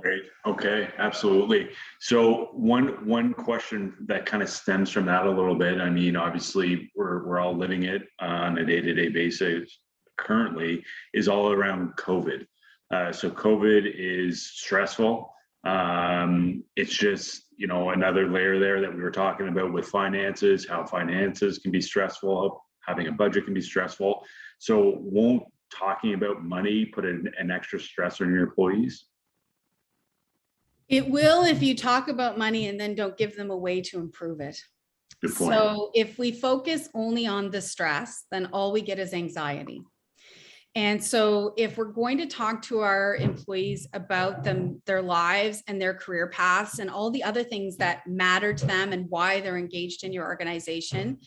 Great. Okay, absolutely. So one question that kind of stems from that a little bit. I mean, obviously, we're all living it on a day-to-day basis currently, is all around COVID. So COVID is stressful. It's just, you know, another layer there that we were talking about with finances, how finances can be stressful, having a budget can be stressful. So won't talking about money put an extra stress on your employees? It will if you talk about money and then don't give them a way to improve it. Good point. So if we focus only on the stress, then all we get is anxiety. And so if we're going to talk to our employees about their lives and their career paths and all the other things that matter to them and why they're engaged in your organization,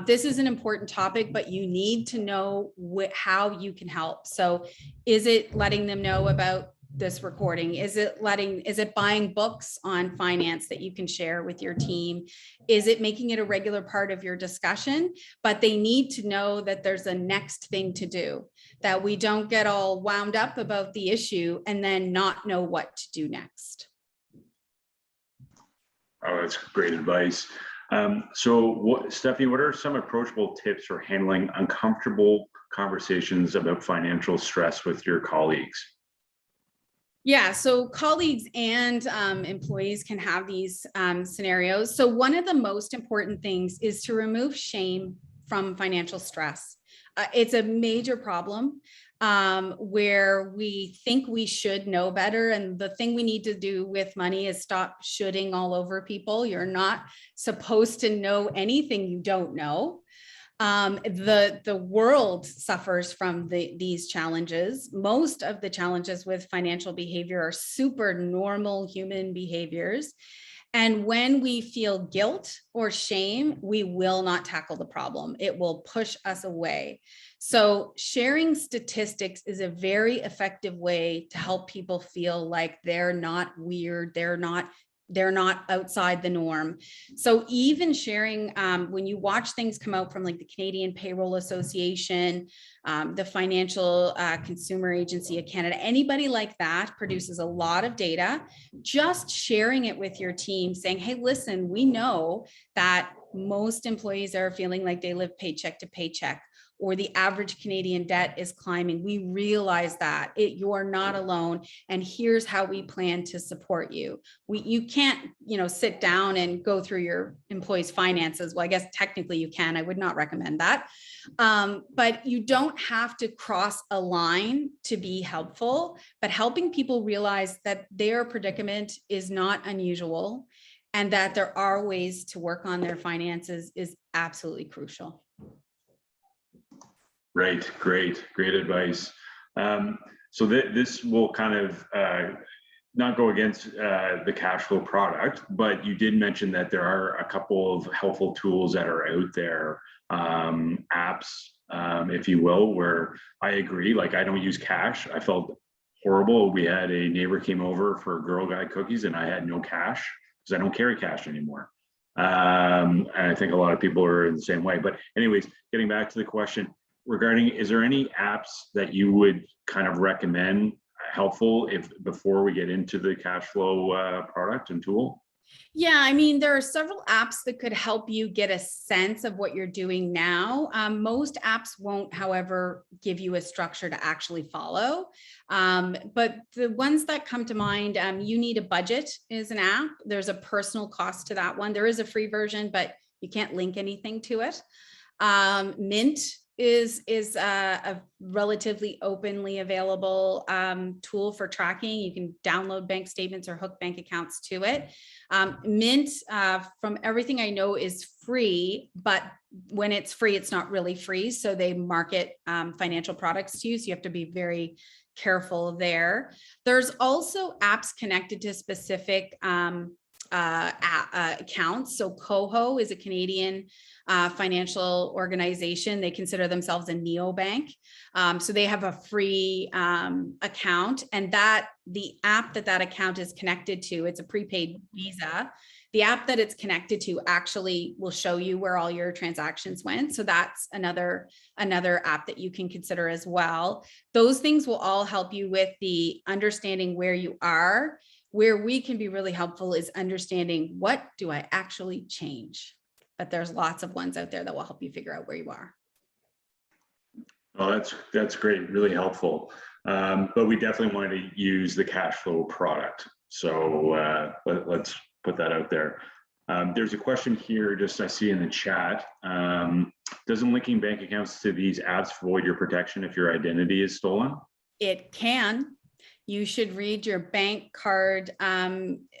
this is an important topic, but you need to know how you can help. So is it letting them know about this recording? Is it buying books on finance that you can share with your team? Is it making it a regular part of your discussion? But they need to know that there's a next thing to do, that we don't get all wound up about the issue and then not know what to do next. Oh, that's great advice. So Stephanie, what are some approachable tips for handling uncomfortable conversations about financial stress with your colleagues? Yeah, so colleagues and employees can have these scenarios. So one of the most important things is to remove shame from financial stress. It's a major problem where we think we should know better. And the thing we need to do with money is stop shoulding all over people. You're not supposed to know anything you don't know. The world suffers from these challenges. Most of the challenges with financial behavior are super normal human behaviors. And when we feel guilt or shame, we will not tackle the problem. It will push us away. So sharing statistics is a very effective way to help people feel like they're not weird, they're not outside the norm. So even sharing, when you watch things come out from like the Canadian Payroll Association, the Financial Consumer Agency of Canada, anybody like that produces a lot of data. Just sharing it with your team saying, hey, listen, we know that most employees are feeling like they live paycheck to paycheck, or the average Canadian debt is climbing. We realize that you're not alone, and here's how we plan to support you. You can't, sit down and go through your employees' finances. Well, I guess technically you can. I would not recommend that. But you don't have to cross a line to be helpful, but helping people realize that their predicament is not unusual and that there are ways to work on their finances is absolutely crucial. Right, great advice. So this will kind of not go against the CacheFlo product, but you did mention that there are a couple of helpful tools that are out there, apps, if you will, where I agree, like I don't use cash. I felt horrible. We had a neighbor came over for Girl Guide cookies and I had no cash because I don't carry cash anymore. And I think a lot of people are in the same way. But anyways, getting back to the question, regarding, is there any apps that you would kind of recommend helpful before we get into the CacheFlo product and tool? Yeah, I mean, there are several apps that could help you get a sense of what you're doing now. Most apps won't, however, give you a structure to actually follow. But the ones that come to mind, You Need a Budget is an app. There's a personal cost to that one. There is a free version, but you can't link anything to it. Mint is a relatively openly available tool for tracking. You can download bank statements or hook bank accounts to it. Mint, from everything I know, is free, but when it's free, it's not really free. So they market financial products to you. So you have to be very careful there. There's also apps connected to specific accounts. So Coho is a Canadian financial organization. They consider themselves a neobank. So they have a free account, and the app that account is connected to, it's a prepaid Visa. The app that it's connected to actually will show you where all your transactions went. So that's another app that you can consider as well. Those things will all help you with the understanding where you are. Where we can be really helpful is understanding, what do I actually change? But there's lots of ones out there that will help you figure out where you are. Oh, that's great, really helpful. But we definitely want to use the CacheFlo product. So let's put that out there. There's a question here, just I see in the chat. Doesn't linking bank accounts to these apps void your protection if your identity is stolen? It can. You should read your bank card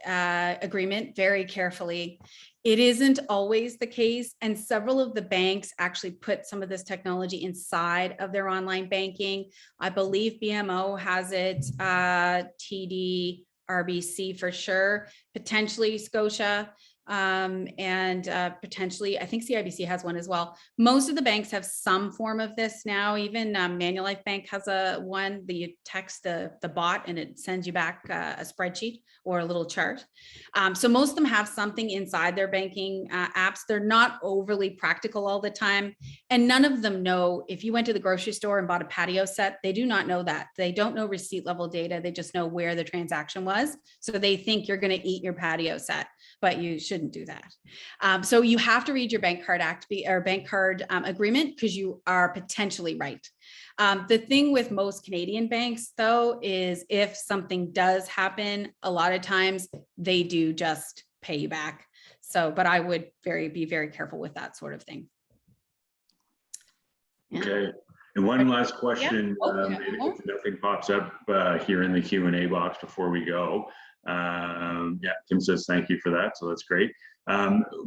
agreement very carefully. It isn't always the case, and several of the banks actually put some of this technology inside of their online banking. I believe BMO has it, TD, RBC for sure, potentially Scotia. and potentially, I think CIBC has one as well. Most of the banks have some form of this now. Even Manulife Bank has one that you text the bot and it sends you back a spreadsheet or a little chart. So most of them have something inside their banking apps. They're not overly practical all the time. And none of them know, if you went to the grocery store and bought a patio set, they do not know that. They don't know receipt level data. They just know where the transaction was. So they think you're going to eat your patio set, but you shouldn't do that. So you have to read your bank card agreement, because you are potentially right. The thing with most Canadian banks, though, is if something does happen, a lot of times they do just pay you back. So, but I would be very careful with that sort of thing. Yeah. Okay. And one last question, if nothing pops up here in the Q&A box before we go. Yeah, Tim says thank you for that, so that's great.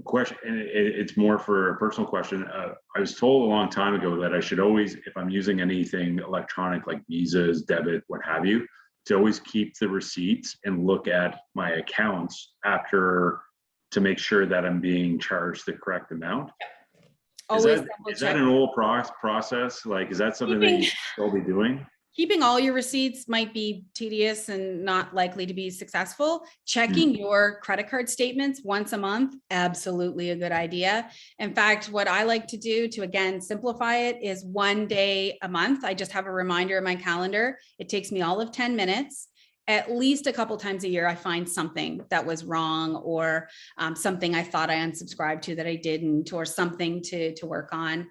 Question, and it's more for a personal question. I was told a long time ago that I should always, if I'm using anything electronic like Visas, debit, what have you, to always keep the receipts and look at my accounts after to make sure that I'm being charged the correct amount. Is that an old process? Like, is that something that you should still be doing? Keeping all your receipts might be tedious and not likely to be successful. Checking your credit card statements once a month, absolutely a good idea. In fact, what I like to do to, again, simplify it is one day a month. I just have a reminder in my calendar. It takes me all of 10 minutes. At least a couple times a year, I find something that was wrong, or something I thought I unsubscribed to that I didn't, or something to work on.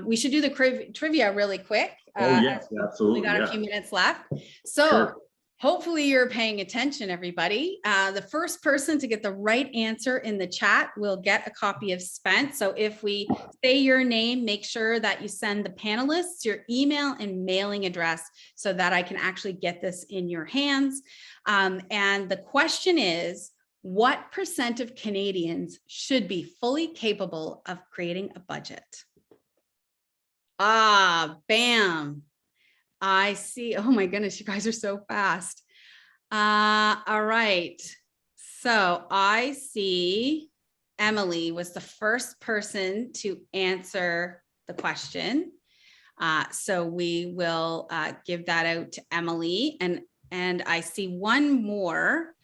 We should do the trivia really quick. Oh, yes, absolutely. We got a few minutes left. So sure. Hopefully you're paying attention, everybody. The first person to get the right answer in the chat will get a copy of Spent. So if we say your name, make sure that you send the panelists your email and mailing address so that I can actually get this in your hands. And the question is, what % of Canadians should be fully capable of creating a budget? Bam. I see. Oh my goodness, you guys are so fast. All right. So I see Emily was the first person to answer the question. So we will give that out to Emily. And I see one more.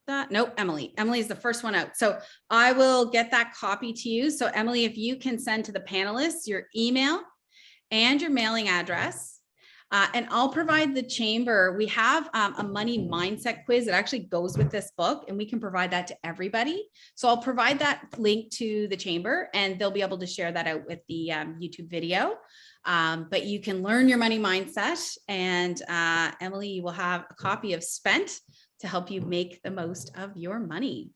Nope, Emily. Emily is the first one out. So I will get that copy to you. So Emily, if you can send to the panelists your email and your mailing address, and I'll provide the chamber. We have a money mindset quiz that actually goes with this book, and we can provide that to everybody. So I'll provide that link to the chamber, and they'll be able to share that out with the YouTube video. But you can learn your money mindset, and Emily, you will have a copy of Spent to help you make the most of your money.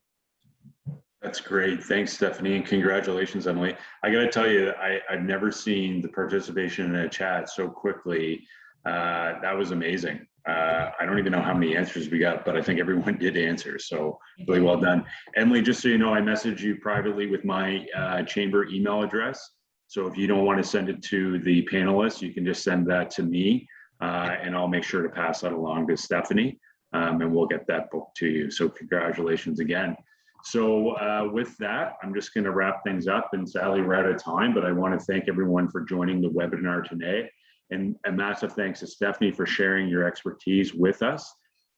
That's great. Thanks, Stephanie, and congratulations, Emily. I got to tell you, I've never seen the participation in a chat so quickly. That was amazing. I don't even know how many answers we got, but I think everyone did answer. So really well done. Emily, just so you know, I messaged you privately with my chamber email address. So if you don't want to send it to the panelists, you can just send that to me, and I'll make sure to pass that along to Stephanie, and we'll get that book to you. So congratulations again. So with that, I'm just going to wrap things up, and sadly we're out of time, but I want to thank everyone for joining the webinar today, and a massive thanks to Stephanie for sharing your expertise with us.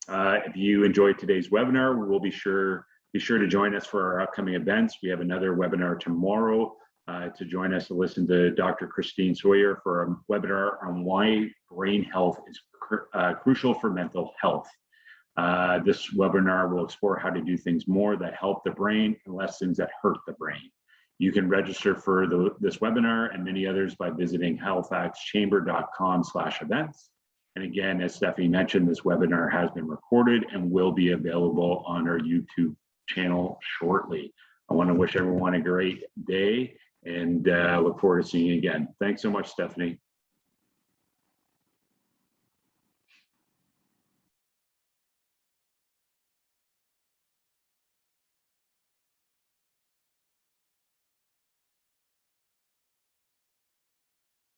If you enjoyed today's webinar, we'll be sure to join us for our upcoming events. We have another webinar tomorrow to join us to listen to Dr. Christine Sawyer for a webinar on why brain health is crucial for mental health. This webinar will explore how to do things more that help the brain and less things that hurt the brain. You can register for this webinar and many others by visiting halifaxchamber.com/events. And again, as Stephanie mentioned, this webinar has been recorded and will be available on our YouTube channel shortly. I want to wish everyone a great day and look forward to seeing you again. Thanks so much, Stephanie.